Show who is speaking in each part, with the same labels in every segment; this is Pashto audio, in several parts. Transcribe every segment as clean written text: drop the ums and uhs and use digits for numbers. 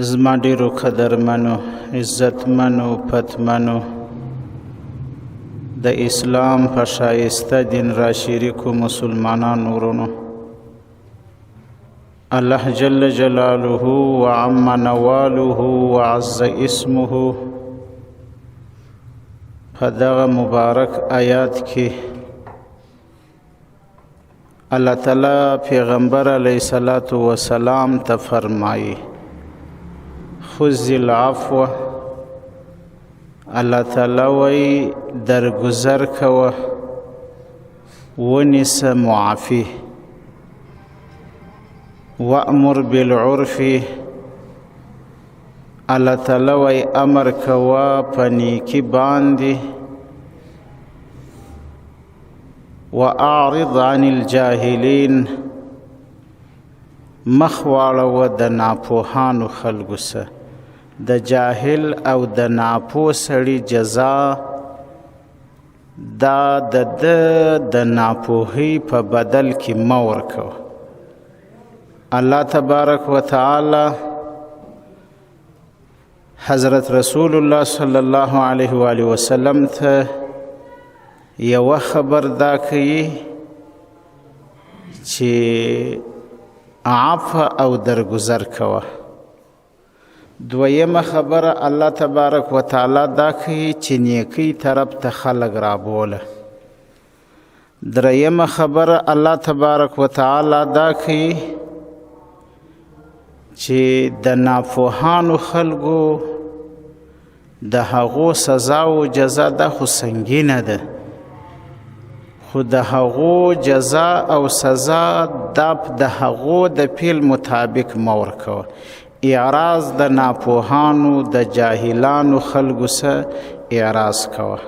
Speaker 1: زما ډیرو قدرمنو عزتمنو پتمنو د اسلام په شایسته دین را شریکو مسلمانانو ورونو، الله جل جلاله وعم نواله وعز اسمه په دغه مبارک آیات کې الله تعالی پیغمبر علیه الصلاة والسلام ته فرمایي خذ العفو. الله تعالی وی درگذر کوه ونیسه معافی. وأمر بالعرف. الله تعالی وی امر کوه په نیکی باندې. وأعرض عن الجاهلین. مخ واړوه د ناپوهانو خلکو سه. د جاهل او د ناپوه سړي جزا دا د ناپوهۍ په بدل کې مه ورکوه. الله تبارک و تعالی حضرت رسول الله صلی الله علیه و آله وسلم ته یوه خبر دا کوي چې عفو او درگذر کوه. دویمه خبره الله تبارک و تعالی دا کوي چې نیکی طرف ته خلق رابوله. دریمه خبره الله تبارک و تعالی دا کوي چې د ناپوهانو خلقو د هغو سزا و جزا دا خو سنګینه ده، خو د هغو جزا او سزا د هغو د فعل مطابق مه ورکوه. اعراض د ناپوهانو د جاهلانو خلقو سه اعراض کوه.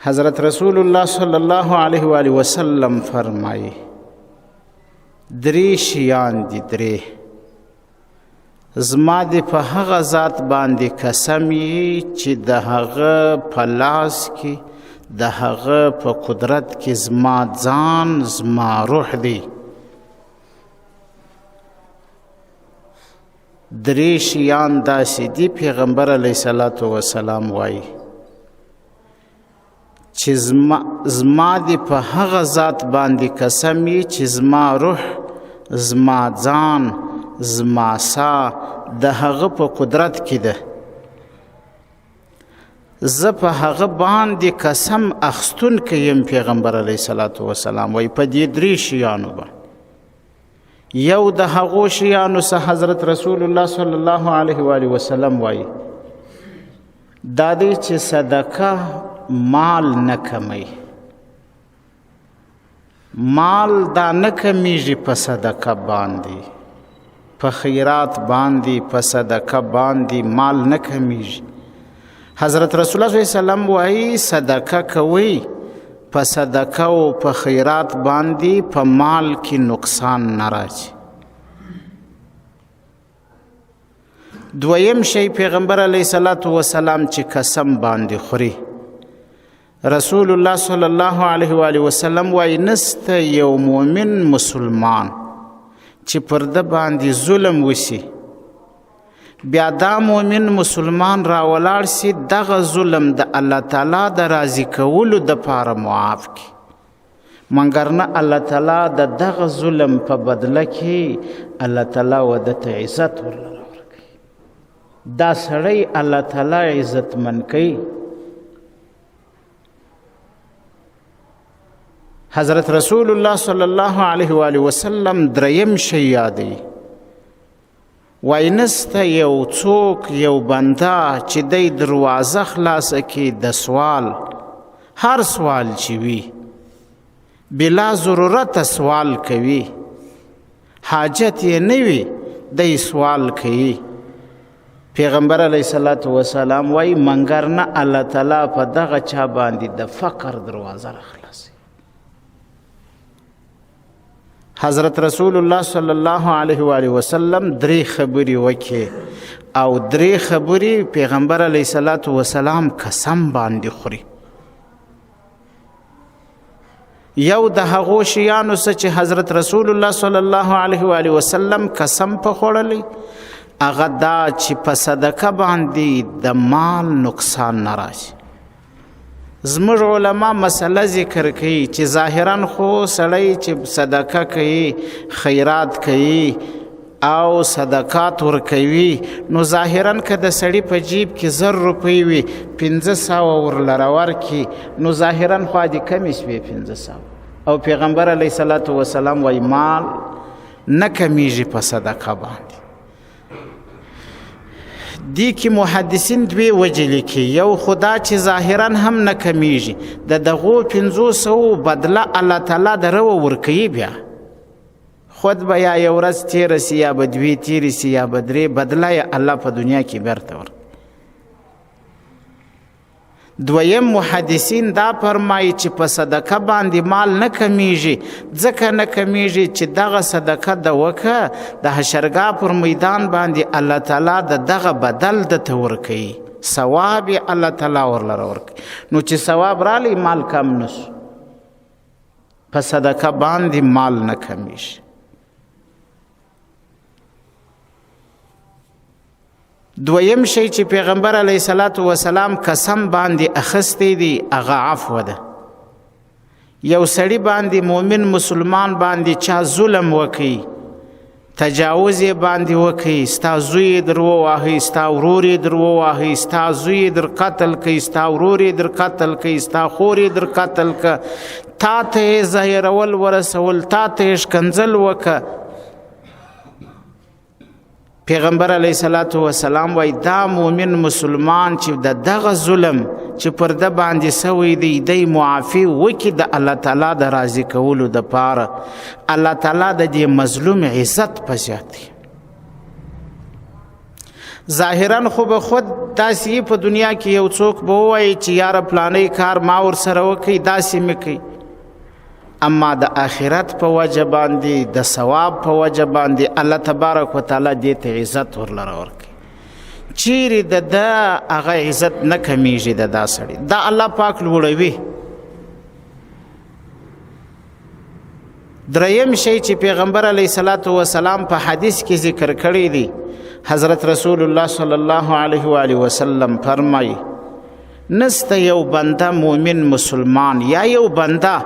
Speaker 1: حضرت رسول الله صلی الله علیه و آله وسلم فرمایي درې شیان دي، درې زما د په هغه ذات باندې قسم یې چې د هغه په لاس کې د هغه په قدرت کې زما ځان زما روح دی. درې شیان داسې دي پیغمبر علیه الصلاة والسلام وایي چې زما د په هغه ذات باندې قسم یې چې زما روح زما ځان زما سا د هغه په قدرت کې ده. زه په هغه باندې قسم اخستونکی یم. پیغمبر علیه الصلاة والسلام وایي په دې درې شیانو باندې یو د هغو شیانو څخه حضرت رسول الله صلی الله علیه و آله وسلم وایي دا دی چې صدقه مال نه کمی. مال دا نه کمیږي په صدقه باندې، په خیرات باندې، په صدقه باندې مال نه کمیږي. حضرت رسول الله صلی الله علیه وسلم وایي صدقه کوي، په صدقه او په خیرات باندې په مال کې نقصان نه راځي. دویم شی پیغمبر علیه الصلاة والسلام چې قسم باندې خوري، رسول الله صلی الله علیه و آله وسلم وایي نسته یو مؤمن مسلمان چې پر ده باندې ظلم وشي بیا دا مؤمن مسلمان راولاړ سي دغه ظلم د الله تعالی د راضي کولو دپاره معاف کړي، مګر نه الله تعالی د دغه ظلم په بدله کې الله تعالی وده ته عزت ورله ورکوي. دا سړی الله تعالی عزتمن کوي. حضرت رسول الله صلی الله علیه و آله وسلم دریم شی یادوي وای نسته یو څوک یو بنده چې دی دروازه خلاصه کړي د سوال، هر سوال چې وي بلا ضرورت سوال کوي، حاجت یې نه وي دی سوال کوي. پیغمبر علیه الصلاة والسلام وایي مګر نه الله تعالی په دغه چا باندې د فقر دروازه راخلاصوي. حضرت رسول الله صلی الله علیه و آله وسلم درې خبرې وکړي او درې خبرې پیغمبر علیه الصلاة والسلام قسم باندې خوري. یو د هغو شیانو څخه چې حضرت رسول الله صلی الله علیه و آله وسلم قسم په خوړلی هغه دا چې په صدقه باندې د مال نقصان نه راشي. زموږ علما مسله ذکر کوي چې ظاهرا خو سړی چې صدقه کوي خیرات کوي او صدقات ورکوي نو ظاهرا که د سړي په جیب کې 1000 روپۍ وي 500 ورلره ورکړي نو ظاهرا خو دې کمې شوې 500. او پیغمبر علیه الصلاة والسلام وایي مال نه کمیږي په صدقه باندې. دی کې محدثین دوی وجې لیکي. یو خدا چې ظاهرا هم نه کمیږي د دغو 500 بدله الله تعالی درو ورکوي بیا خود به یا یو ورځ تیره سي یا به 2 تیرې سي یا به 3 بدله یې الله په دنیا کې بیرته ورکوي. دویم محدثین دا فرمایي چې په صدقه باندې مال نه کمیږي ځکه نه کمیږي چې دغه صدقه د وکه د حشرګاه پر میدان باندې الله تعالی د دغه بدل د ورکوي ثواب الله تعالی ورلره ورکوي. نو چې ثواب رالی مال کم نشو په صدقه باندې مال نه کمیږي. دویم شی چې پیغمبر علیه الصلاة والسلام قسم باندې اخستی دی هغه عفو ده. یو سړی باندې مؤمن مسلمان باندې چا ظلم وکي تجاوز یې باندې وکي ستا زوی در وواهي ستا ورور یې در وواهي ستا زوی در قتل کوي ستا ورور یې در قتل کوي ستا خور یې در قتل که تا ته ظاهرول ورسول تا ته ښکنځل وکه پیغمبر علیه الصلاة والسلام وای دا مومن مسلمان چې د دغه ظلم چې پر د باندې سوی دی دی معافی وکي د الله تعالی د راضي کولو د پاره الله تعالی د دې مظلوم عزت پزیاتی. ظاهرا خو به خود داسې په دنیا کې یو څوک به وایي چې یاره پلانې کار ما ورسره وکړي داسې مې کوي اما د آخرت په وجه باندې د ثواب په وجه باندې الله تبارک وتعالی دې ته عزت ورلره ورکوي. چیرې د هغه عزت نه کمیږي د دا سړي دا الله پاک لوړوي. دریم شی چې پیغمبر علیه الصلاة والسلام په حدیث کې ذکر کړی دی حضرت رسول الله صلی الله علیه و آله وسلم فرمایي نسته یو بنده مؤمن مسلمان یا یو بنده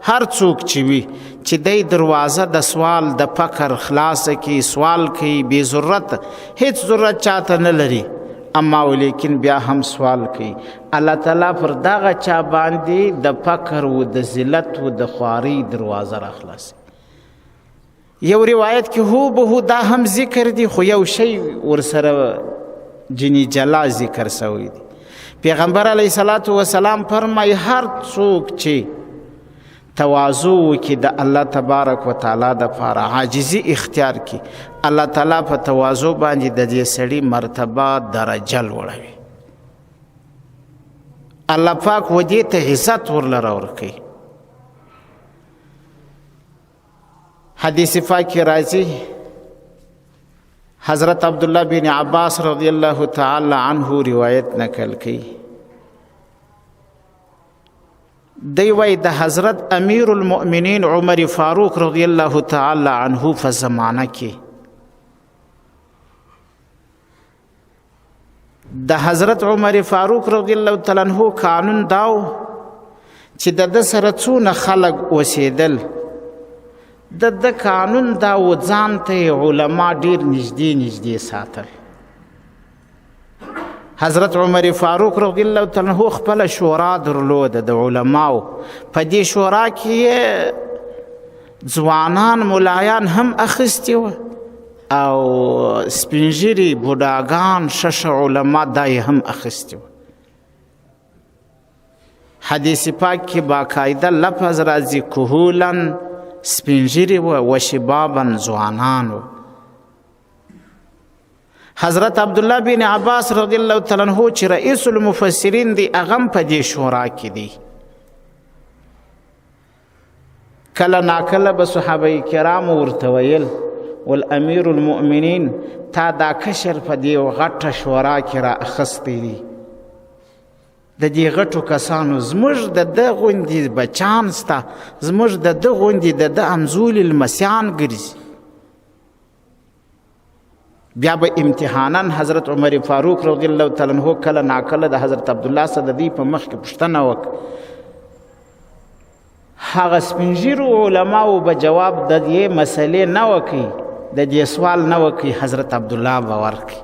Speaker 1: هر څوک چې وي چې دی دروازه د سوال د فقر خلاصه کی سوال کوي بې ضرورت هیڅ ضرورت چاته نه لري اما ولیکن بیا هم سوال کوي الله تعالی پر دغه چا باندې د فقر و د ذلت و د خواري دروازه را خلاصي. یو روایت کې هو به دا هم ذکر دی خو یو شی ورسره جنی جلا ذکر شوی دی. پیغمبر علیه الصلاة والسلام فرمایي هر څوک چې تواضع وکړي د الله تبارک وتعالی د پاره عاجزي اختیار کړي الله تعالی په تواضع باندې د دې سړي مرتبه درجه لوړوي. الله پاک ودې ته عزت ورلره ورکوي. حدیث پاک کې راځي حضرت عبدالله بن عباس رضی الله تعالی عنه روایت نقل کړي دی وای د حضرت امیر المؤمنین عمر فاروق رضی الله تعالی عنه په زمانه کې د حضرت عمر فاروق رضی الله تعالی عنه قانون داو چې د سره څونه خلق اوسېدل د قانون داو ځان ته علما ډیر نږدې ساتل. حضرت عمر فاروق رضی الله تعالی عنہ خپل شورا درلوده د علماو په دې شورا کې ځوانان ملایان هم اخیستي و او سپینږیري بوډاګان شش علما دای هم اخیستي و. حدیث پاک کې باقاعده لفظ راځي کهولن سپینږیري و شبابن ځوانان و. حضرت عبدالله بن عباس رضی الله تعالی عنہ چې رئیس المفسرین دی اغم په دې شورا کې دی. کله ناکله به صحابه کرام ورته ویل والامیر المؤمنین تا دا کشر په دې غټه شورا کې را اخستی دی د دې غټو کسانو زموږ د ده غوندې بچان سته، زموږ د ده غوندې د ده همزولي لمسیان ګرځي. بیا به امتحانا حضرت عمر فاروق رضی الله تعالی عنہ کله ناکله د حضرت عبدالله صددي په مخ کې پوښتنه وکړه. هغه سپین ږیرو علماو به جواب د دې مسلې نه وکړي، د دې سوال نه وکړي، حضرت عبدالله به ورکړي.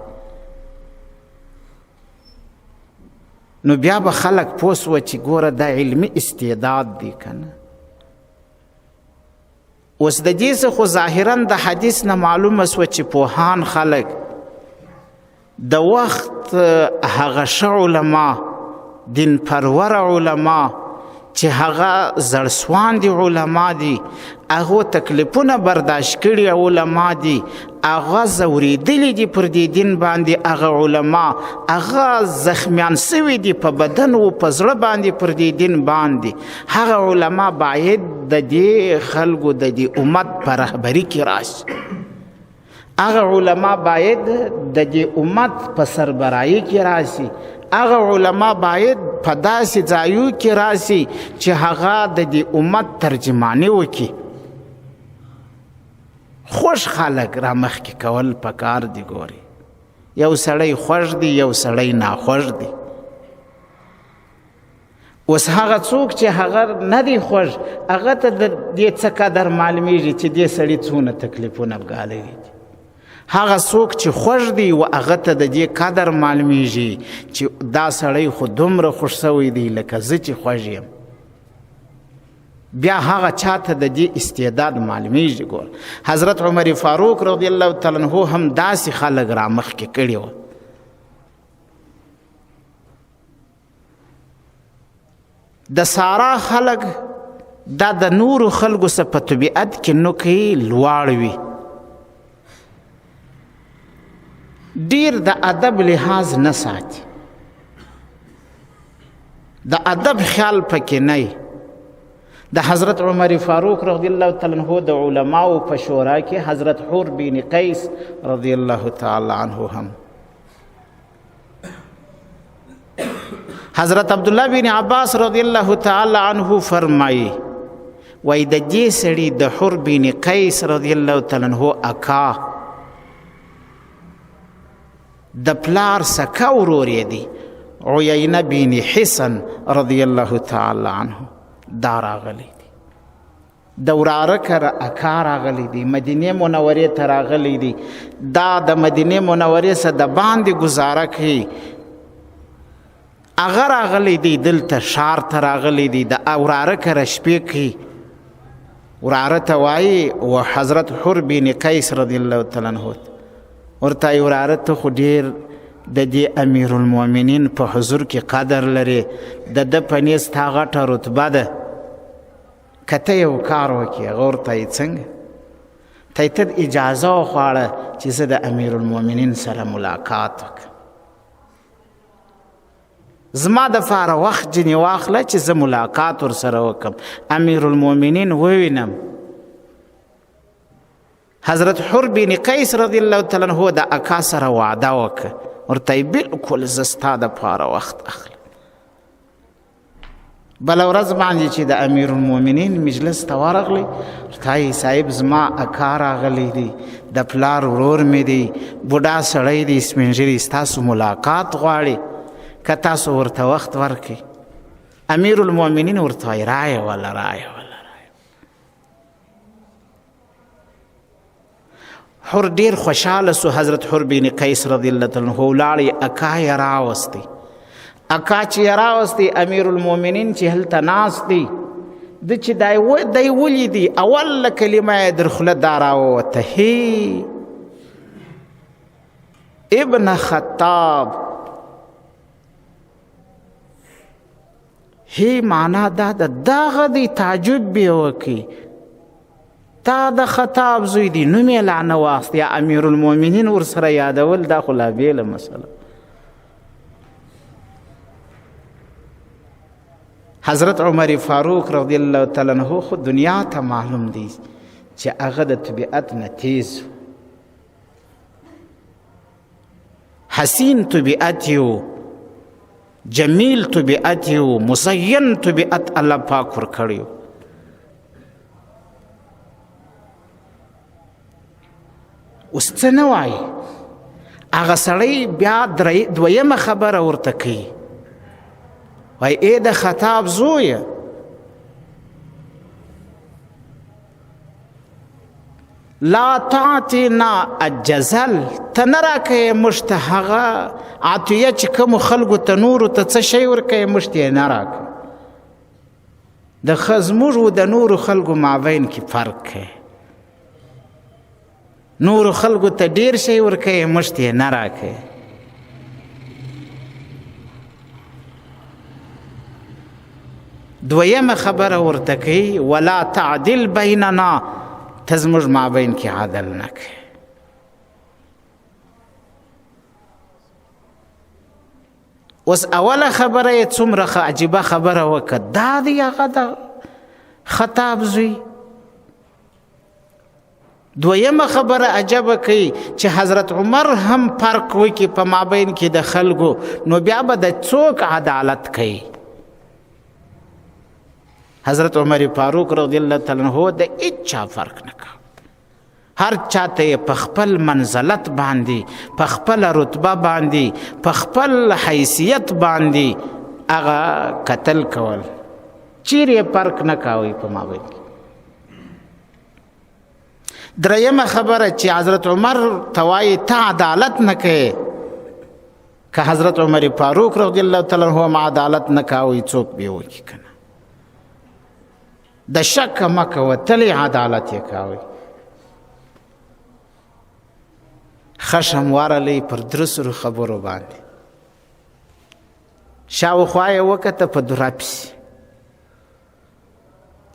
Speaker 1: نو بیا به خلک پوه سوه چې ګوره دا علمي استعداد دی که نه. اوس د دې څه خو ظاهرا د حدیث نه معلومه سوه چې پوهان خلک د وخت هغه ښه علما، دین پرور علما چې هغه زړسواندي علما دي، هغو تکلیفونه برداشت کړي علما دي، هغه ځورېدلي دي پر دې دین باندې، هغه علما هغه زخمیان سوي دي په بدن و په زړه باندې پر دې دین باندې. هغه علما باید د دې خلکو د دې امت په رهبري کې راشي. هغه علما باید د دې امت په سربرایي کې راشي. هغه علما باید په داسې ځایو کې راشي چې هغه د دې امت ترجماني وکړي. خوش خلک را مخکې کول پکار دي. ګوري یو سړی خوښ دی، یو سړی ناخوښ دی. اوس هغه څوک چې هغه نه دی خوښ، هغه ته د دې څه قدر معلومیږي چې دې سړي څونه تکلیفونه ګالي. هغه څوک چې خوښ دی و هغه ته د دې قدر معلومیږي چې دا سړی خو دومره خوښ سوی دی لکه زه چې خوښ یم. بیا هغه چاته د دې استعداد معلومیږي. ګور حضرت عمر فاروق رضی الله تعالی عنہ هم داسې خلک را مخکې کړي وو. د سارا خلک دا د نورو خلکو څخه په طبیعت کې نوکې لوړ وي، ډیر د ادب لحاظ نه ساتي، د ادب خیال پکې نه. د حضرت عمر فاروق رضی الله تعالی عنہ د علماو په شورا کې حضرت حور بن قیس رضی الله تعالی عنہ هم، حضرت عبدالله بن عباس رضی الله تعالی عنہ فرمایي وای د دې سړي د حور بن قیس رضی الله تعالی عنہ اکا د پلار سکه ورور یې دی عیینه بن حسن رضی الله تعالی عنہ دا راغلی دی، د وراره کره اکا راغلی دی، مدینه منورې ته راغلی دی. دا د مدینه منورې څخه د باندې ګزاره کوي. هغه راغلی دی دلته ښار ته راغلی دی، د وراره کره شپې کوي. وراره ته وایي و حضرت حور بن قیس رضی الله تعالی عنہ ورته وراره ته خو ډېر د دې امیر المؤمنین په حضور کې قدر لري، د ده په نیز تا غټه رتبه ده، که ته یو کار وکړې. هغه ورته یې څنګه؟ ته یې اجازه وغواړه چې زه د امیر المؤمنین سره ملاقات وکړم، زما دپاره وخت ځینې واخله چې زه ملاقات ورسره وکړم، امیر المؤمنین ووینم. حضرت حور بن قیس رضی الله تعالی عنہ د اکا سره وعده وکړه، ورته بالکل زه ستا دپاره وخت اخلم. بله ورځ باندې چې د امیر المؤمنین مجلس ته ورغلی، ورته یې صاحب زما اکا راغلی دی، د پلار ورور مې دی، بوډا سړی دی، سپین ږیری، ستاسو ملاقات غواړي، که تاسو ورته وخت ورکړئ. امیر المؤمنین ورته وایي رایه وله رایه وله. حور ډیر خوشحاله سو. حضرت حور بن قیس رضی الله تعالی عنہ ولاړی، اکا یې راوستی. اکا چې یې راوستی، امیر المؤمنین چې هلته ناست دی، د چې دی ولیدي، اوله کلمه یې در خوله دا راووته، هی ابن خطاب. هی معنا دا د دغه دی، تعجب به وکړي، تا د خطاب زوی دی، نوم یې لا نه واخست، یا امیر المؤمنین ورسره یادول، دا خو لا بیله مسله. حضرت عمر فاروق رضی الله تعالی عنہ خو دنیا ته معلوم دی چې هغه د طبیعت نه تیز، حسین طبیعت یو، جمیل طبیعت یو، مزین طبیعت الله پاک ورکړی. اوس څه نه وایي، هغه سړی بیا دویمه خبره ورته کوي، وایي ای د خطاب زویه، لا تعطینا الجزل، ته نه راکوې موږ ته هغه عطیه چې کومو خلکو ته نورو ته څه شی ورکوې موږ ته یې نه راکوې. زموږ و د نورو خلکو مابین کې فرق کوي، نورو خلکو ته ډیر شی ورکوې موږ ته یې نه راکوې. دویمه خبره ورته کوي ولا تعدل بیننا، ته زموږ مابین کې عدل نه کوې. اوس اوله خبره یې څومره عجیبه خبره وکړه، دا دی هغه د خطاب زوی. دویمه خبره عجبه کوي چې حضرت عمر هم فرق وکړي په مابین کې د خلکو، نو بیا به د څوک عدالت کوي؟ حضرت عمر فاروق رضی الله تعالی عنہ د هیچا فرق نه کاوه، هر چاته یې په خپل منزلت باندې، په خپل رتبه باندې، په خپل حیثیت باندې هغه قتل کول، چیرې فرق نه کاوه په مابین کې. دریمه خبره چې حضرت عمر ته وایي ته عدالت نه کوې، که حضرت عمر فاروق رضی الله تعالی عنہ هم عدالت نه کاوه څوک به یې وکړي که نه. د شک مه کوه، تل عدالت یې کاوه. خشم ورلی پر درسرو خبرو باندې، شاوخوا یې وکته په دوره پسې،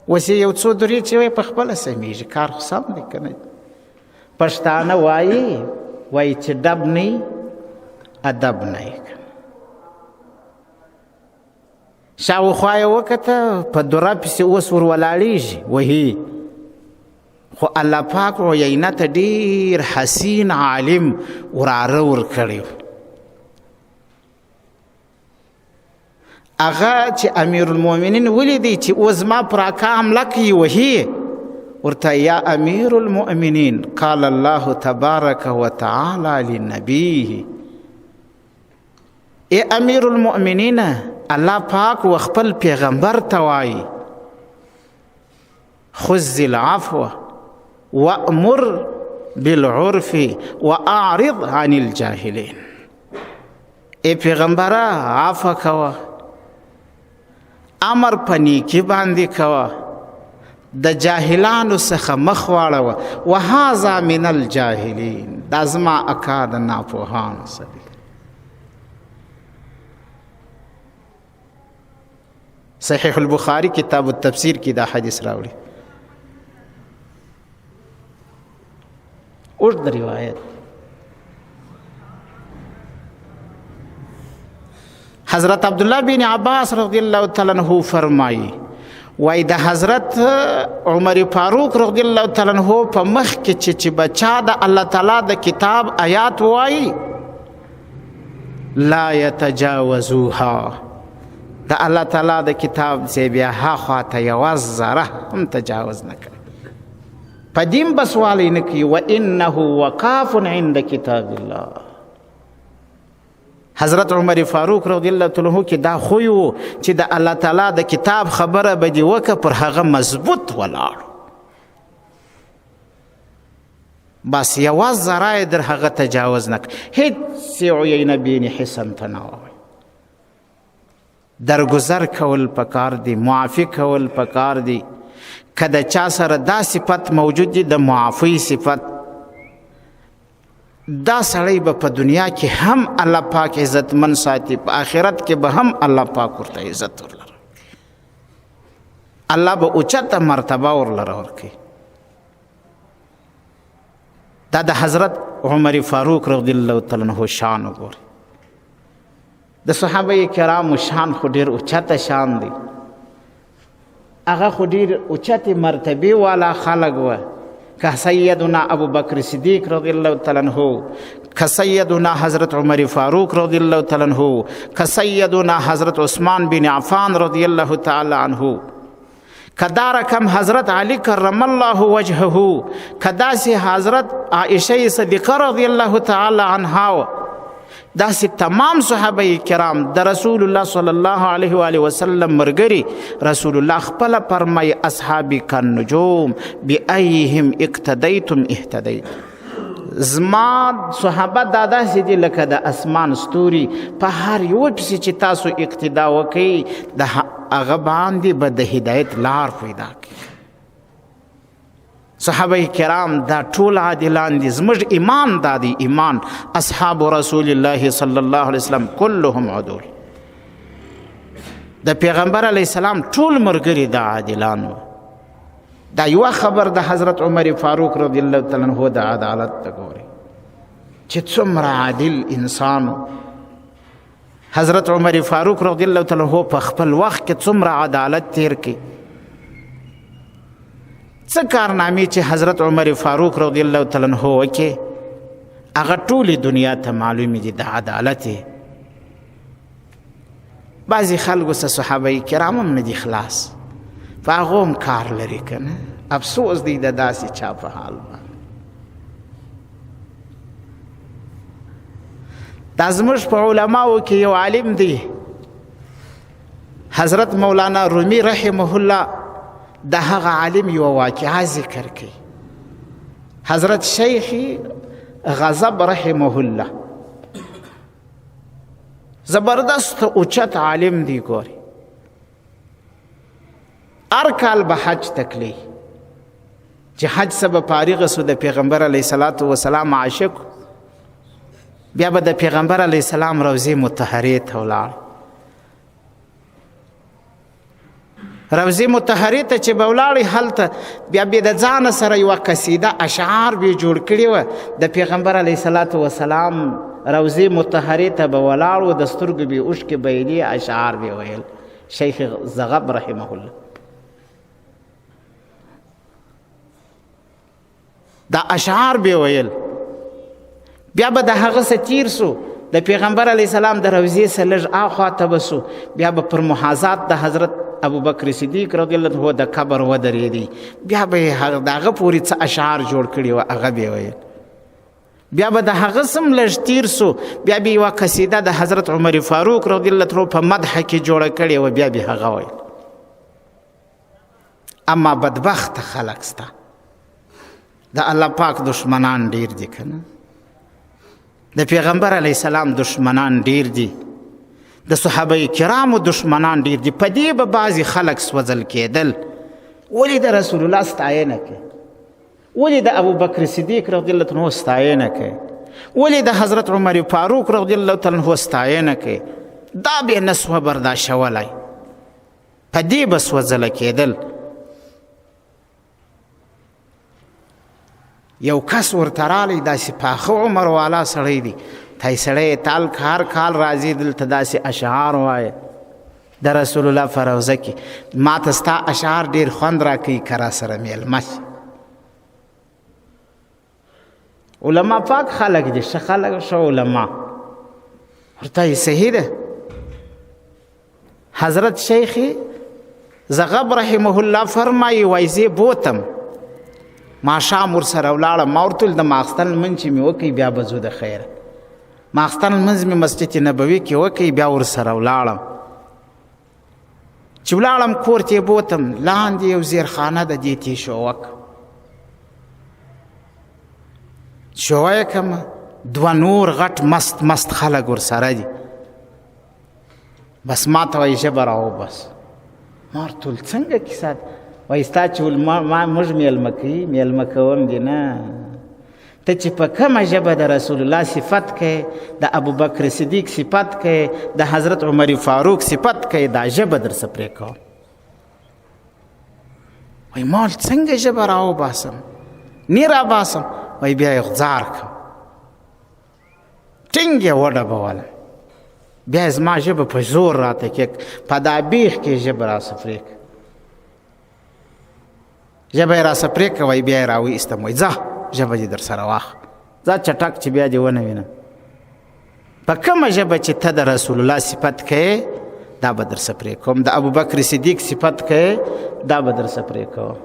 Speaker 1: اوس یو څو درې چې وایي په خپله سمیږي، کار خو سم دی که نه. پښتانه وایي چې ډب نه ادب نه. شاوخوا یې وکته په دوره پسې اوس ور ولاړېږي وهي، خو الله پاک عینه ته ډېر حسین عالم وراره ورکړی، هغه چې امیر المؤمنین ولیدی چې اوس زما پر اکا حمله کوي وهي، ورته یا امیر المؤمنین قال الله تبارک وتعالی لنبیه، ای امیر المؤمنین الله پاک و خپل پیغمبر ته وایي خذ العفو وامر بالعرف واعرض عن الجاهلین. ای پیغمبره عفو کوه، امر په نیکي باندې کوه، د جاهلانو څخه مخ واړوه. وهذا من الجاهلین، دا زما اکا د ناپوهانو څخه. صحیح البخاری کتاب التفسیر کی دا حدیث راوړي. اوږد روایت. حضرت عبدالله بن عباس رضی الله تعالی عنہ فرمایي، وای د حضرت عمر فاروق رضی الله تعالی عنہ په مخ کې چې بچا د الله تعالی د کتاب آیات وای لا يتجاوزوها، د الله تعالی د کتاب چې بیا ها خواته یوه ذره هم تجاوز نه کوي، په دین بسوالی نه کوي. وانه وقاف عند کتاب الله. حضرت عمر فاروق رضی الله تعالی عنہ کې دا خو یو چې د الله تعالی د کتاب خبره به دې وکړه پر هغه مضبوط ولاړ، بس یوه ذره در هغه تجاوز نه کوي. هیڅ عینه بین حسن ته نه وایي. درگذر کول پکار دی، معافی کول پکار دی. که د چا سره دا صفت موجود دی، د معافی صفت، دا سړی به په دنیا کې هم الله پاک عزتمن ساتي، په آخرت کې به هم الله پاک ورته عزت ورلره، الله به اوچته مرتبه ورلره ورکوي. دا د حضرت عمر فاروق رضی الله تعالی عنہ شان وګورئ. د صحابه کرامو شان خو ډېر اوچته شان دی، هغه خو ډېر اوچتې مرتبې والا خلک وه. که سیدنا ابو بکر صدیق رضی الله تعالی عنہ، که سیدنا حضرت عمر فاروق رضی الله تعالی عنہ، که سیدنا حضرت عثمان بن عفان رضی الله تعالی عنہ، که دا رقم حضرت علی کرم الله وجهه، که داسې حضرت عائشه صدیقه رضی الله تعالی عنها، داسې تمام صحابه کرام د رسول الله صلی الله علیه و آله وسلم مرګري رسول الله خپل فرمای اصحابي کالنجوم بأيهم اقتدیتم اهتدیتم. زما صحابه دا داسې دي لکه د اسمان ستوري، په هر یو پسې چې تاسو اقتدا وکئ د هغه باندې به د هدایت لار پیدا کړي. صحابه کرام دا ټول عادلان دي. زموږ ایمان دا دی، ایمان اصحاب رسول الله صلی الله علیه وسلم كلهم عدول. د پیغمبر علیه السلام ټول مرګري دا عادلان وو. دا یو خبر د حضرت عمر فاروق رضی الله تعالی عنہ د عدالت ته ګوري چې څومره عادل انسان. حضرت عمر فاروق رضی الله تعالی عنہ په خپل وخت کې څومره عدالت تیر کړي. څه کارنامې چې حضرت عمر فاروق رضی الله تعالی عنہ وکړي هغه ټولې دنیا ته معلومې دي د عدالت. بعضې خلکو څه صحابه کرام هم نه دي خلاص، په هغو هم کار لري که نه. افسوس دی د داسې چا په حال باندې. دا زموږ په علماو کې یو عالم دی حضرت مولانا رومي رحمه الله، د هغه عالم یو واقعه ذکر کوي. حضرت شیخ غضب رحمه الله زبردست اوچت عالم دی. ګوري هر کال به حج تکلی چې حج سبا فارغ سو د پیغمبر علیه الصلاة والسلام عاشق، بیا به د پیغمبر علیه السلام روضې مطهرې ته ولاړ. روضې مطهرې ته چې به ولاړې هلته بیا به د ځانه سره یوه قصیده اشعار به جوړ کړي وه. د پیغمبر علیه الصلاة والسلام روضې مطهرې ته به ولاړ و، د سترګو به اوښکې بهیدې، اشعار به ویل. شیخ زغب رحمه الله دا اشعار به ویل. بیا به د هغه څه تیر سو، د پیغمبر علیه السلام د روضې څه لږ اخوا ته به سو، بیا به پر محاذات د حضرت ابوبکر صدیق رضی الله عنه د قبر ودرېدی، بیا به یې د هغه پورې څه اشعار جوړ کړي وه هغه به ویل. بیا به د هغه څه لږ تیر سو، بیا به یوه قصیده د حضرت عمر فاروق رضی الله عنه په مدح کې جوړه کړې وه، بیا به هغه ویل. اما بدبخته خلک سته، د الله پاک دشمنان ډیر دي که نه. د پیغمبر علیه السلام دشمنان ډیر دي، د صحابه کرامو دشمنان ډیر دي. په دې به بعضې خلک سوځل کېدل. ولې د رسول الله ستاینه کوي؟ ولې د ابوبکر صدیق رضی الله عنه ستاینه کوي؟ ولې د حضرت عمر فاروق رضی الله تعالی عنه ستاینه کوي؟ دا به نه سوه برداشتولی، په دې به سوځله کېدل. یو کس ورته رالی، داسې پاخه عمر والا سړی دی، تای سړی تال هر کال راځي دلته داسې اشعار وایه د رسول الله په روضه کې. ما ته ستا اشعار ډېر خوند راکوي، که را سره میلمه شي. علما پاک خلک دي، ښه خلک، ښه علما. ورته صحیح ده. حضرت شیخ زغب رحمه الله فرمایي وایي زه بوتم ماښام ورسره ولاړم، ما ورته ویل د ماخستن لمونځ چې مې وکړئ بیا به ځو د خیره. ماخستن لمونځ مې مسجد نبوي کې وکړئ، بیا ورسره ولاړم. چې ولاړم کور ته یې بوتم، لاندې یو زیرخانه د دې ته یې شوک شوه یې کړمه، دوه نور غټ مست مست خلک ورسره دي. بس ما ته وایي ژبه راوبس. ما ورته ویل څنګه کیسه ده؟ وایي ستا چې موږ میلمه کوي، میلمه کوم دي نه. ته چې په کومه ژبه د رسول الله صفت کوي، د ابوبکر صدیق صفت کوي، د حضرت عمر فاروق صفت کوي، دا ژبه در څه پرې کوم. وایي ما څنګه ژبه راوباسم؟ نی راباسم. وایي بیا یې غځار کړم، ټینګ یې وډبولم، بیا یې زما ژبه په زور راته کې په دا بیخ کې ژبه راسه پرې کړه. ژبه یې راسه پرې کړه، وایي بیا یې راوایستم. وایي ځه ژبه دې در سره واخله، ځه چټک چې بیا دې ونه وینم. په کومه ژبه چې ته د رسول الله صفت کوې دا به درڅه پرې کوم، د ابوبکر صدیق صفت کوې دا به درڅه پرې کوم،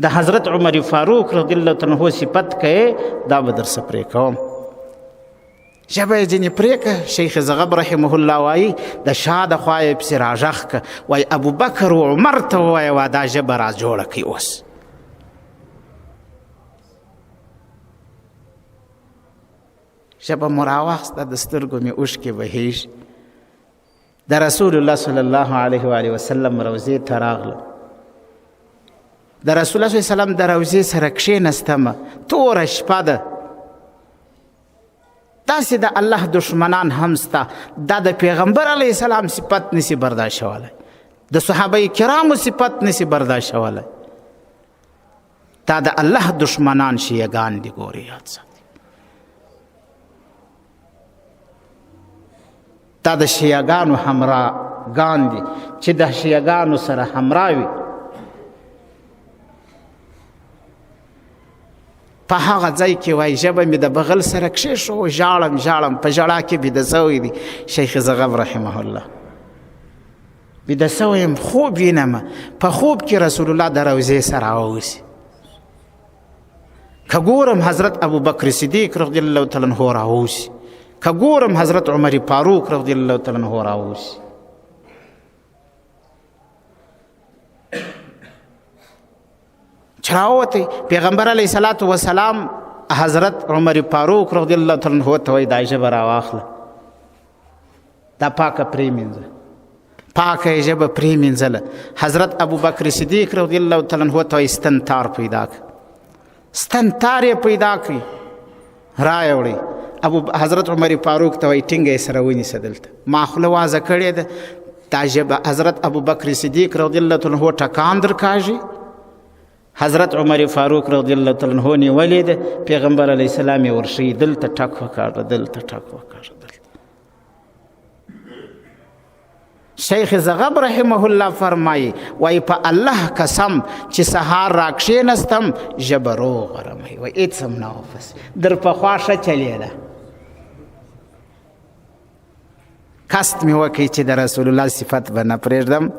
Speaker 1: د حضرت عمر فاروق رضی الله تعالی عنہ صفت کوې دا به درڅه پرې کوم. ژبه یې ځینې پرې کړه. شیخ زغب رحمه الله وایي د شا د خوا یې پسې راږغ کړه، وایي ابوبکر و عمر ته ووایه دا ژبه را جوړه کړي اوس. ژبه مو راواخسته، د سترګو مې اوښکې بهیږي. د رسول الله صلی الله علیه و وسلم روضې ته راغلم، د رسول الله صلی الله علیه وسلم د روضې سره کښېنستمه، توره شپه ده، داسې د الله دشمنان هم سته، دا د پیغمبر علیه السلام صفت نسی برداشتولی، د صحابه کرامو صفت نسی برداشتولی، دا د الله دشمنان شیعگان دی. ګورې یاد ساتي، دا د شیعگانو همراهګان دي چې د شیعگانو سره همراه وي. په هغه ځای کې وایي ژبه مې د بغل سره کښېښو، ژاړم په ژړا کې بیده سوی دی شیخ زغب رحمه الله. بیده سوی یم، خوب وینم، په خوب کې رسول الله د روضې سره اوسي. که ګورم حضرت ابوبکر صدیق رضی الله تعالی عنہ راوسي، که ګورم حضرت عمر فاروق رضی الله تعالی عنہ راوسي. چې راووتی پیغمبر علیه صلات وسلام حضرت عمر فاروق رضی الله تعالی عنہ ته وایي دا ژبه راواخله، دا پاکه پرېمینځه، پاکه یې ژبه پرېمینځله. حضرت ابوبکر صدیق رضی الله تعالی عنہ ته وایي ستن تار پیدا کړه، ستن تار یې پیدا کړي، رایې وړئ. حضرت عمر فاروق ته وایي ټینګه یې سره ونیسه، دلته ما خوله وازه کړې ده، دا ژبه حضرت ابوبکر صدیق رضی الله تعالی عنہ ټکان درکاږي. حضرت عمر فاروق رضی الله تعالی عنہ نیولې ده، پیغمبر علیه السلام یې ورښیي دلته ټک وکاږه، دلته ټک وکاږه، دلته. شیخ زغب رحمه الله فرمایي وایي په الله قسم چې سهار را کښېنستم ژبه روغه رمئ، وایي هېڅ هم نه واپس در پخوا ښه چلېده. قصد مې وکړئ چې د رسول الله صفت به نه پرېږدم،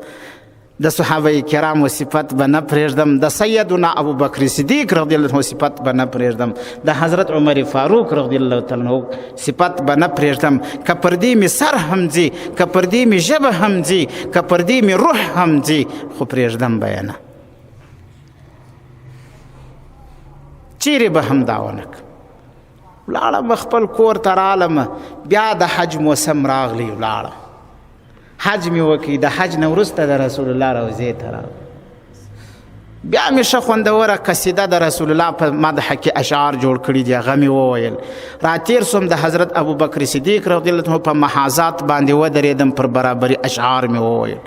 Speaker 1: د صحابه کرامو صفت به نه پرېږدم، د سیدنا ابوبکر صدیق رضی الله عنه صفت به نه پرېږدم، د حضرت عمر فاروق رضی الله تعالی عنه صفت به نه پرېږدم. که پر دې مې سر هم ځي، که پر دې مې ژبه هم ځي، که پر دې مې روح هم ځي، خو پرېږدم به یې نه. چیرې به هم دا ونه کړم. ولاړم خپل کور ته رالم، بیا د حج موسم راغلی، ولاړم حج مې وکړي. د حج نه وروسته د رسول الله روضې ته راغلم، بیا مې ښه خوندوره قصیده د رسول الله په مدحه کې اشعار جوړ کړي دي، هغه مې وویل. راتېر سوم د حضرت ابوبکر صدیق رضی الله عنه په محاذات باندې ودرېدم، پر برابري اشعار مې وویل.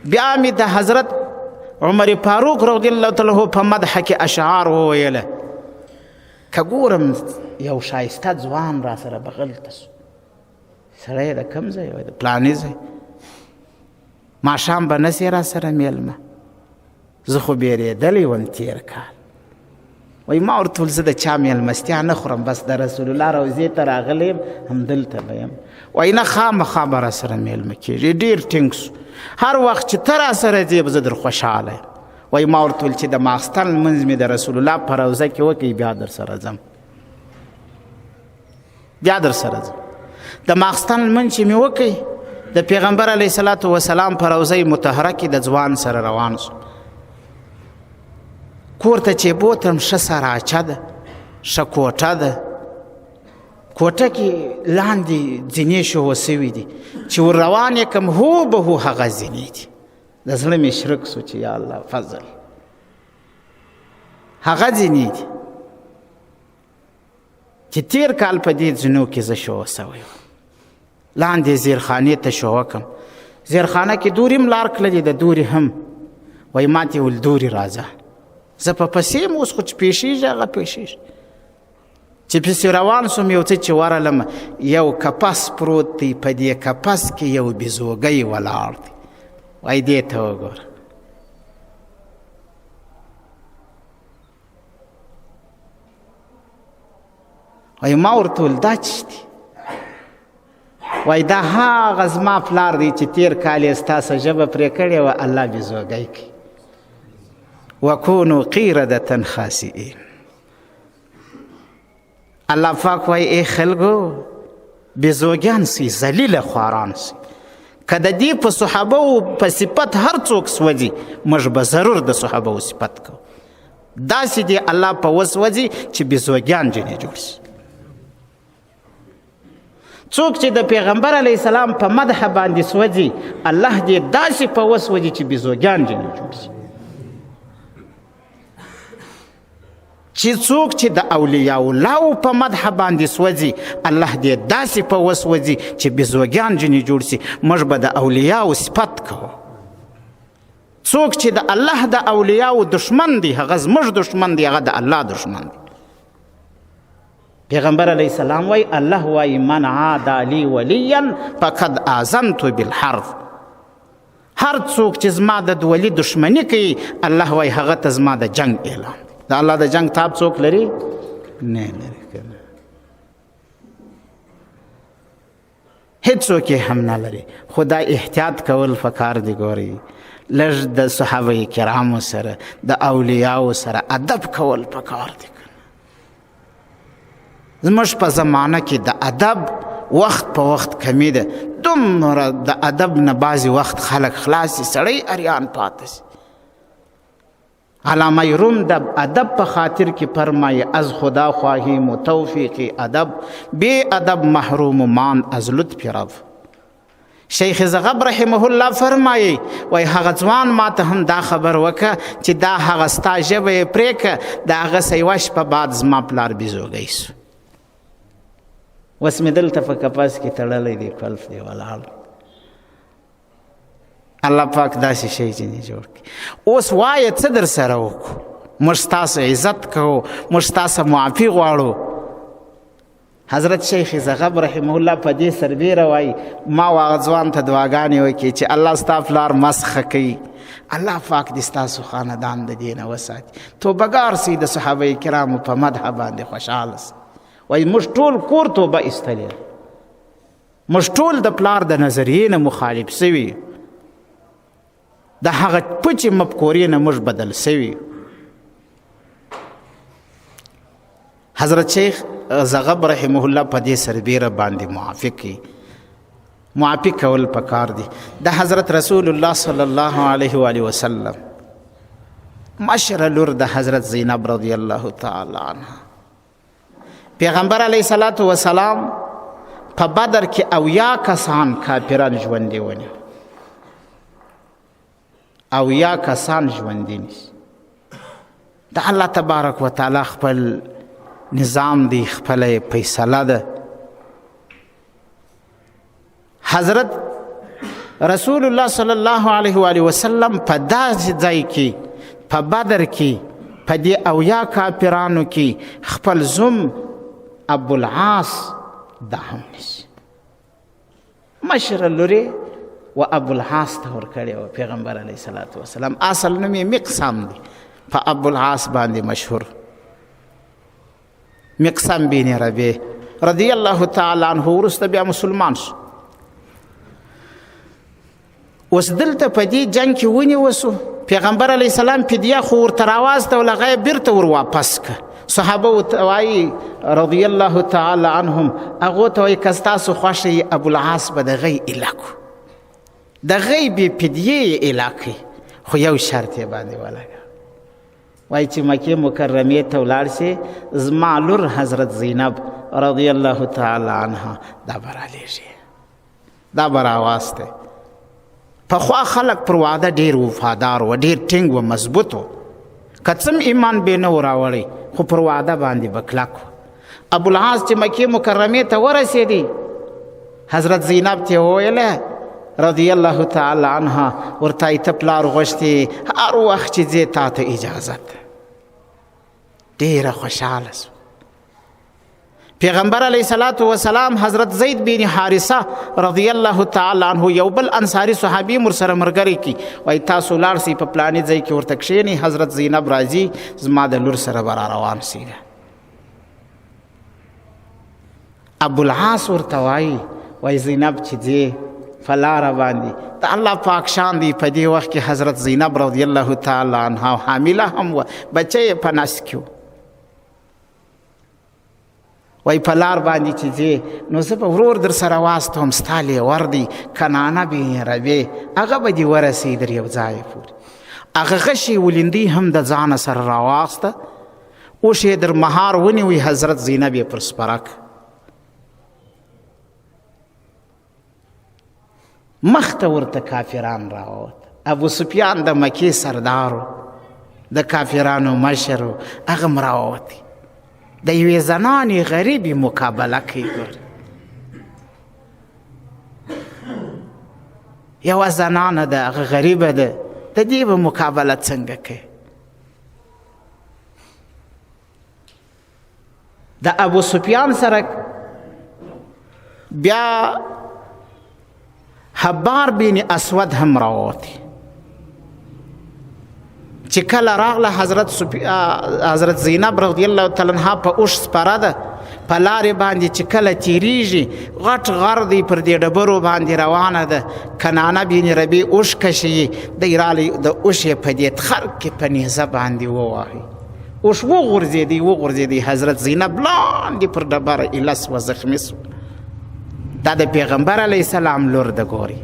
Speaker 1: بیا مې د حضرت عمر فاروق رضی الله تعالی عنه په مدحه کې اشعار وویله. که ګورم یو ښایسته ځوان را سره بغل ته سو، سړی د کوم ځای وایي؟ د پلاني ځای. ماښام به نسې را سره میلمه، زه خو بیرېدلی وم تېر کال. وایي ما ورته ویل زه د چا میلمستیا نه خورم، بس د رسول الله روضې ته راغلی یم، همدلته به یم. وایي نه خامخا به را سره میلمه کېږي. ډېر ټینګ سو، هر وخت چې ته را سره ځې زه در خوشحاله یم. وایي ما ورته ویل چې د ماخستن لمونځ مې د رسول الله په روضه کې وکړي، بیا در سره ځم، بیا در سره ځم. د ماخستن لمونځ چې مې وکړي د پیغمبر علیه صلات وسلام په روضه مطهره کې د ځوان سره روان سو. کور ته چې بوتم ښه سراچه ده، ښه کوټه ده، کوټه کې لاندې زینې شو سوي دي، چې ور روان یې کړم هو به هو هغه زینې دي. د زړه مې شرک سو چې یا الله فضل، هغه زینې دي چې تیر کال په دې زینو کې زه شو سوی وم. لاندې زیرخانې ته شو وکم، زیرخانه کې دوري م لار کړلې، د دوري هم وایي ما ته ویل دوري راځه، زه په پسې یم، اوس خو چې پیښېږي هغه پیښېږي. چې پسې روان سوم، یو څه چې ورغلم، یو کپس پروت دی، په دې کپس کې یو بیزوګی ولاړ دی. وایي دې ته وګوره. وایي ما ورته ویل دا څه دي؟ وایي دا هغه زما پلار دی چې تېر کال یې ستاسو ژبه پرې کړې وه، الله بېزوګی کوي. وکونو قیردة خاسئین. الله پاک وایي ای خلکو بېزوګیان سئ، ذلیله خواران سئ. که د دې په صحابهو په صفت هر څوک سوځي، موږ به ضرور د صحابهو صفت کوو. داسې دی الله په وس وځي چې بېزوګیان جنې جوړ شي. څوک چې د پیغمبر علیه السلام په مدح باندې سوځي، الله دې داسې په وس وځي چې بېزوګیان جنې جوړ شي. چې څوک چې د اولیاء الله په مدح باندې سوځي، الله دې داسې په وس وځي چې بېزوګیان جنې جوړ شي. موږ به د اولیاء صفت کوو. څوک چې د الله د اولیاء دشمن دی، هغه زموږ دشمن دی، هغه د الله دشمن دی. پیغمبر علیه السلام وایي الله وایي من عادى لي ولیا فقد آذنت بالحرب. هر څوک چې زما د ولی دشمني کوي، الله وایي هغه ته زما د جنگ اعلان. د الله د جنگ تاب څوک لري؟ نه لري کنه، هیڅوک یې هم نه لري. خو دا احتیاط کول پکار دی. ګورئ لږ د صحابه کرامو سره د اولیاءو سره ادب کول پکار دی. زموږ په زمانه کې د ادب وخت په وخت کمی ده. دومره د ادب نه بعضې وخت خلک خلاص شي، سړی اریان پاته شي. علامه روم د ادب په خاطر کې فرمایي از خدا خواهیم و توفیق ادب، بی ادب محروم ماند از لطف رب. شیخ زغب رحمه الله فرمایي وای هغه ځوان ما ته هم دا خبر وکړه چې دا هغه ستا ژبه یې پرېږه، د هغه یوه شپه بعد زما پلار بېزوګی سو. اوس مې دلته په کپاس کې تړلی دی، کلف دی ولاړ. الله پاک داسې شی ځینې جوړ کړي. اوس وایه څه در سره وکړو؟ موږ ستاسو عزت کوو، موږ ستاسو معافي غواړو. حضرت شیخ زغب رحمه الله په دې سربیره وایي ما هغه ځوان ته دعاګانې وکړي چې الله ستا پلار مسخه کوي، الله پاک دې ستاسو خاندان د دې نه وساتي. توبهګار سئ، د صحابه کرامو په مدح باندې خوشحاله سئ. وایي موږ ټول کور توبه ایستلې، موږ ټول د پلار د نظریې نه مخالف سوي، د هغه پچې مفکورې نه موږ بدل سوي. حضرت شیخ زغب رحمه الله په دې سربیره باندې معافي کول پکار دي. د حضرت رسول الله صلی الله علیه و آله وسلم مشره لور د حضرت زینب رضی الله تعالی عنها، پیغمبر علیه الصلاة والسلام په بدر کې 80 کسان کافران ژوندي ونیول. 80 کسان ژوندي نیسي. د الله تبارک و تعالی خپل نظام دی، خپل فیصله ده. حضرت رسول الله صلی الله علیه و آله وسلم په داسې ځای کې په بدر کې په دې 80 کافرانو کې خپل زوم ابوالعاص دا هم نیسي. مشره لورې و ابوالعاص ته ورکړې وه پیغمبر علیه الصلاة والسلام. اصل نوم یې مقسم دی، په ابوالعاص باندې مشهور. مقسم بن ربیع رضی الله تعالی عنه وروسته بیا مسلمان شو. اوس دلته په دې جنګ کې ونیول سو. پیغمبر علیه السلام فدیه خو ورته راواستوله، هغه یې بیرته ور واپس کړه. صحابه ورته وایي رضی الله تعالی عنهم، هغو ته وایي که ستاسو خوښه یې ابوالعاص به د هغه ایله کړو، د هغه بې فدیې یې ایله کړي، خو یو شرط یې باندې ولګوه. وایي چې مکې مکرمې ته ولاړ شي، زما لور حضرت زینب رضی الله تعالی عنها دا به رالیږي، دا به راواستئ. پخوا خلق پر وعده ډېر وفادار و، ډېر ټینګ و، مضبوط و. که څه ایمان بې نه و راوړی، خو پر وعده باندې به کلک و. ابوالعاص چې مکې مکرمې ته ورسېدی، حضرت زینب ته یې وویله رضی الله تعالی عنها، ورته ته پلار غوښتې هر وخت چې ځې تا ته اجازت. ډېره خوشحاله سو. پیغمبر علیه الصلاة والسلام حضرت زید بن حارثه رضی الله تعالی عنه یو بل انصاری صحابي ورسره ملګری کی، وایي تاسو لاړ سئ په پلاني ځای کې ورته کښېنئ، حضرت زینب راځي، زما د لور سره به را روان سي. ابوالعاص ورته وایي زینب چې ځې په لاره باندې د الله پاک شان دی. په دې وخت کې حضرت زینب رضی الله تعالی عنها حامله هم وه، بچه یې په نس کې و. وایي په لار باندې چې ځې نو زه به ورور در سره واستوم، ستا لیور دی کنانه بن ربیع، هغه به دې ورسوي در یو ځایه پورې. هغه غشې ولندي هم د ځانه سره راواخسته، اوښ یې در مهار ونیوی، حضرت زینب یې پر سپرک مخ ته ورته کافران راووت. ابو سفیان د مکې سردارو، د کافرانو مشر و، هغه هم راووتی، د یوې زنانې غریبې مقابله کوي. ګورې یوه زنانه ده، هغه غریبه ده، د دې به مقابله څنګه کوي؟ د ابو سفیان سره بیا حبار بن اسود هم راووتی. چې کله راغله حضرت زینب رضی الله تعالی عنها په اوښ سپره ده، په لارې باندې چې کله تیریږي غټ غر دی پر دې ډبرو باندې روانه ده. کنانه بن ربیع اوښ کشي، دی رالی د اوښ یې په دې تخر کې په نیزه باندې ووهي، اوښ وغورځېدی. حضرت زینب لاندې پر ډبره ایله سوه، زخمي سوه. دا د پیغمبر علیه السلام لور ده. ګوري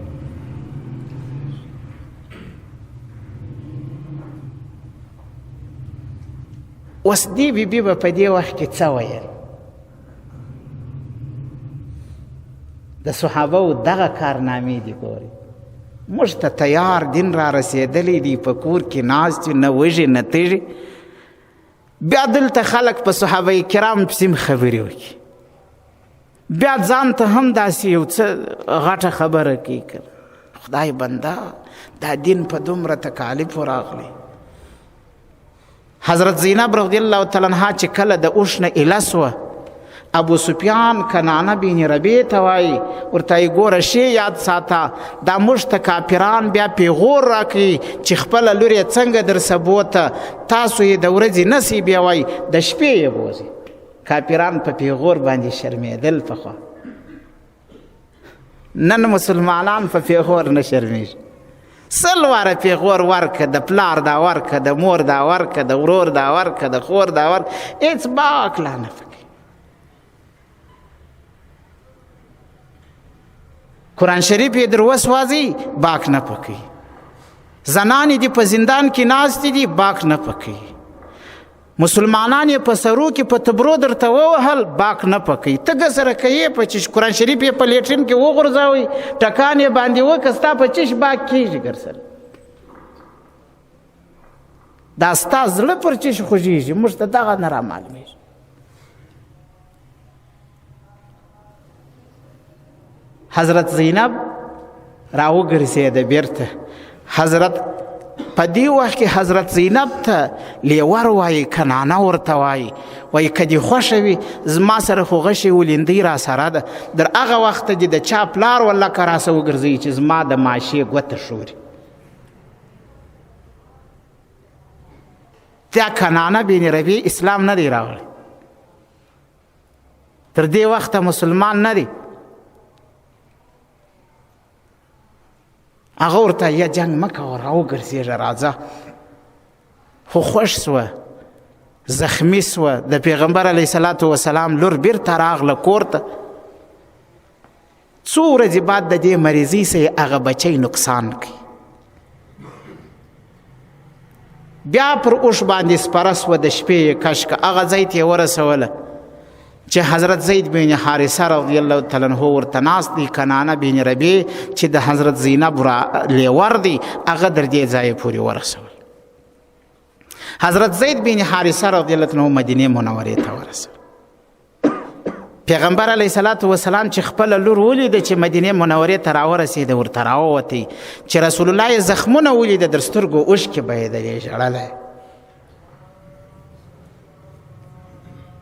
Speaker 1: اوس دې بیبي به په دې وخت کې څه ویل؟ د صحابه دغه کارنامې دي. ګوري موږ ته تیار دین را رسېدلی دی، په کور کې ناست یو، نه وږي نه تږي. بیا دلته خلک په صحابه کرام پسې خبرې وکړي، بیا ځان ته هم داسې یو څه غټه خبره کوي. خدای بنده دا دین په دومره تکالیفو راغلی. حضرت زینب رضی الله تعالی عنها چې کله د اوښ نه ایله سوه، ابو سفیان کنانه بن ربیع ته وایي، ورته یې ګوره شی یاد ساته، دا موږ ته کافران بیا پیغور راکوي چې خپله لور یې څنګه درسه بوته، تاسو یې د ورځې نسئ بیاوئ، د شپې یې بوځئ. کافران په پیغور باندې شرمېدل پخوا. نن مسلمانان په پیغور نه شرمېږي. 100 واره پیغور ورکه، د پلار دا ورکه، د مور دا ورکه، د ورور دا ورکه، د خور دا ورکه، هېڅ باک لا نه پکې. قرآن شریف یې در وسوځي، باک نه پکې. زنانې دې په زندان کې ناستې دي، باک نه پکې. مسلمانان یې په سرو کې په تبرو درته ووهل، باک نه پکوي. ته ګسره کوې په چش، قرآن شریف یې په لیټرین کې وغورځوئ، ټکان یې باندې وکړه، ستا په چش باک کېږي ګر سره. دا ستا زړه پر چش خوږېږي، موږ ته دغه نه رامعلومېږي. حضرت زینب راوګرځېده بیرته. حضرت په دې وخت کې حضرت زینب ته لیور وایي، کنانه ورته وایي، وایي که دې خوښه وي زما سره خو غشې ولندۍ را سره ده، در هغه وخته دې د چا پلار ولکه راسه وګرځوي چې زما د ماشې ګوته شوري. دا کنانه بن ربیع اسلام نه دی راغلی، تر دې وخته مسلمان نه دی. هغه ورته یا جنګ مه کوه، راوګرځېږه، راځه. خو خوښ سوه، زخمی سوه. د پیغمبر علیه الصلاة وسلام لور بیرته راغله کور ته. څو ورځې بعد د دې مریضۍ سه هغه بچی نقصان کوي. بیا پر اوښ باندې سپره سوه، د شپې یې کش که. هغه ځای ته یې ورسوله چې حضرت زید بن حارثه رضی الله تعالی عنه ورته ناست دی. کنانه بن ربیع چې د حضرت زینب لیور دی، هغه در دې ځای پورې ورسول. حضرت زید بن حارثه رضی الله عنه مدینې منورې ته ورسول. پیغمبر علیه الصلاة وسلام چې خپله لور ولیده چې مدینې منورې ته راورسېده، ورته راووتی چې رسول الله یې زخمونه ولیده، در سترګو اوښکې بهېدلې، ژړلی.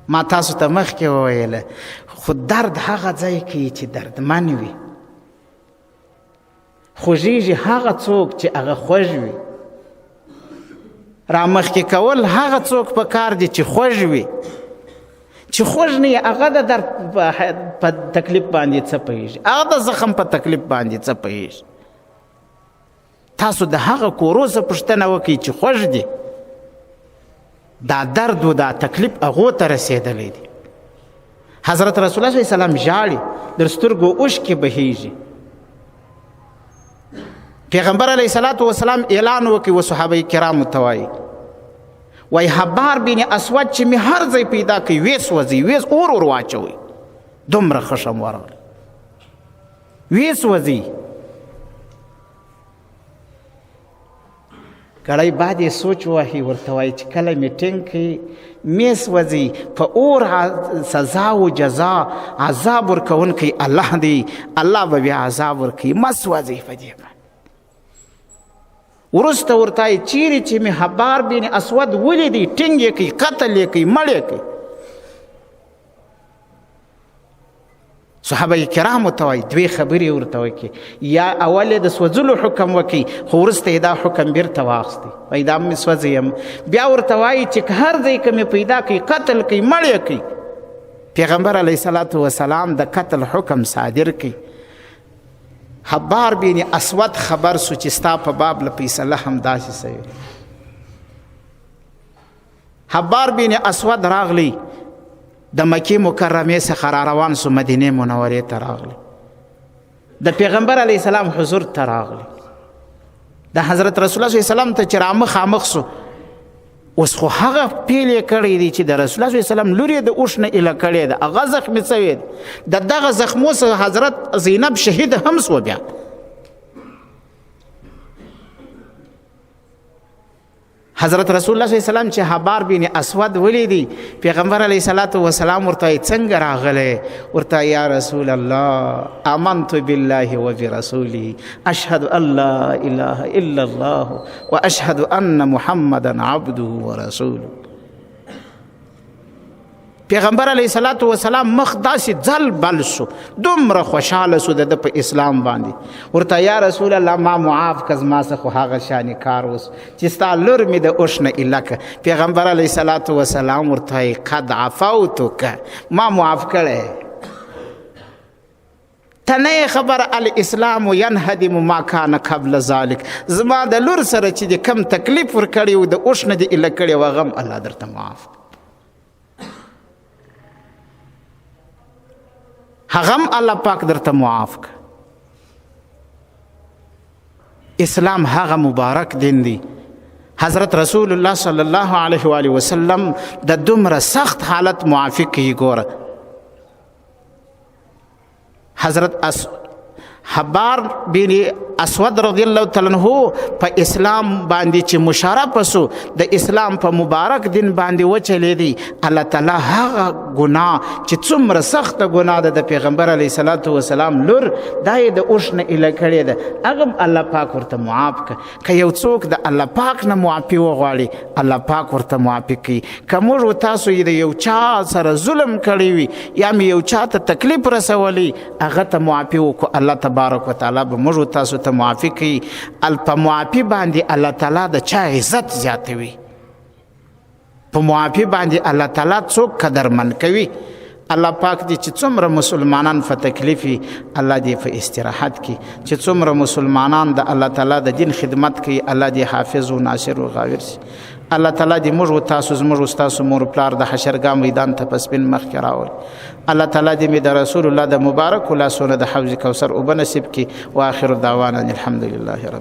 Speaker 1: ما تاسو ته مخکې وویله، خو درد هغه ځای کې چې دردمن وي، خوږېږي هغه څوک چې هغه خوږ وي. را مخکې کول هغه څوک په کار دي چې خوږ وي، چې خوږ نه یې هغه د در په تکلیف باندې څه پوهېږي، هغه د زخم په تکلیف باندې څه پوهېږي. تاسو د هغه کورو څه پوښتنه وکړئ چې خوږ دي، دا درد و دا تکلیف هغو ته رسېدلی دی. حضرت رسول الله صلی الله علیه وسلم ژاړي، در سترګو اوښکې بهیږي. پیغمبر علیه الصلاة والسلام اعلان وکړي و صحابه کرامو ته وایي حبار بن اسود چې مې هر ځای پیدا کوي ویس وځي، ویس اور واچوي، دومره خشم ورغلی، ویس وځي. کړی بعد یې سوچ وهي، ورته وایي چې کله میټینګ کوي میس وځي، په اور سزا و جزا عذاب ورکوونکی الله دی، الله به بیا عذاب ورکوي، مس وځي په دې باندې. وروسته ورته وایي چیرې چې مې حبار بن اسود ولیدي ټینګ یې کوي، قتل یې کوي، مړ یې کوي. صحابه کرامو ته وایي دوې خبرې ورته وکړي، یا اول یې د سوځلو حکم وکړي، خو وروسته یې دا حکم بیرته واخیستی، وایي دا مې سوځی یم. بیا ورته وایي چې هر ځای که مې پیدا کوي قتل کوي، مړ یې کوي. پیغمبر علیه الصلاة والسلام د قتل حکم صادر کوي. حبار بن اسود خبر سو چې ستا په باب له فیصله همداسې سوي. حبار بن اسود راغلی، د مکې مکرمې څخه را روان سو، مدینې منورې ته راغلی، د پیغمبر علیه السلام حضور ته راغلی، د حضرت رسول الله صلی الله علیه وسلم ته چې را مخامخ سو. اوس خو هغه پیل یې کړی دی چې د رسول الله صلی الله علیه وسلم لور یې د اوښ نه ایله کړې ده، هغه زخمي سوی دی. د دغه زخمو څخه حضرت زینب شهید هم سوه. بیا حضرت رسول الله صلی الله علیه وسلم چې حبار بن اسود ولیدي، پیغمبر علیه الصلاة والسلام ورته وایي څنګه راغلی؟ ورته یا رسول الله آمنت بالله وبرسوله اشهد ان لا اله الا الله واشهد ان محمدا عبده ورسوله. پیغمبر علیه الصلاة والسلام مخ داسې ځل بل سو، دومره خوشحاله سو د په اسلام باندې. ورته یا رسول الله ما معاف که زما څه خو هغه شانې کار اوس چې ستا لور مې د اوښ نه ایله که. پیغمبر علیه الصلاة والسلام ورته وایي قد عفوتک، ما معاف کړی. ته نه یې خبر الاسلام ینهدم ما کان قبل ذلک، زما د لور سره چې د کم تکلیف ورکړی و د اوښ نه دې ایله کړی و، هغه هم الله درته معاف، هغم الله پاک درته معاف که. اسلام هغه مبارک دین دی. حضرت رسول الله صلی الله علیه و آله وسلم د دومره سخت حالت معافی کوي. ګوره حضرت حبار بن اسود رضی الله تعالی عنہ په اسلام باندې چې مشرف سو، د اسلام په مبارک دین باندې وچلیدي، الله تعالی هغه ګناه چې څومره سخت ګناه ده د پیغمبر علیه الصلاة والسلام لور دا یې د اوښ نه ایله کړې ده، هغه الله پاک ورته معاف کړه. که یو څوک د الله پاک نه معافي وغواړي، الله پاک ورته معافي کوي. که موږ و تاسو یې د یو چا سره ظلم کړی وي یا مې یو چا ته تکلیف رسولی، هغه ته معافي وکړو، الله تبارک وتعالی به موږ و تاسو ته معافي کوي. په معافي باندې الله تعالی د چا عزت زیاتوي، په معافي باندې الله تعالی څوک قدرمن کوي. الله پاک دې چې څومره مسلمانان په تکلیف وي، الله دې په استراحت کې، چې څومره مسلمانان د الله تعالی د دین خدمت کوي، الله دې حافظ و ناصر و غاور شي. الله تعالی دې موږ و تاسو زموږ ستاسو مور پلار د حشرګاه میدان ته په سپین مخ کې راولي. الله تعالی دې مې د رسول الله د مبارک لاسونه د حوض کوثر اوبه نصیب کړي. واخر دعوانا الحمد لله رب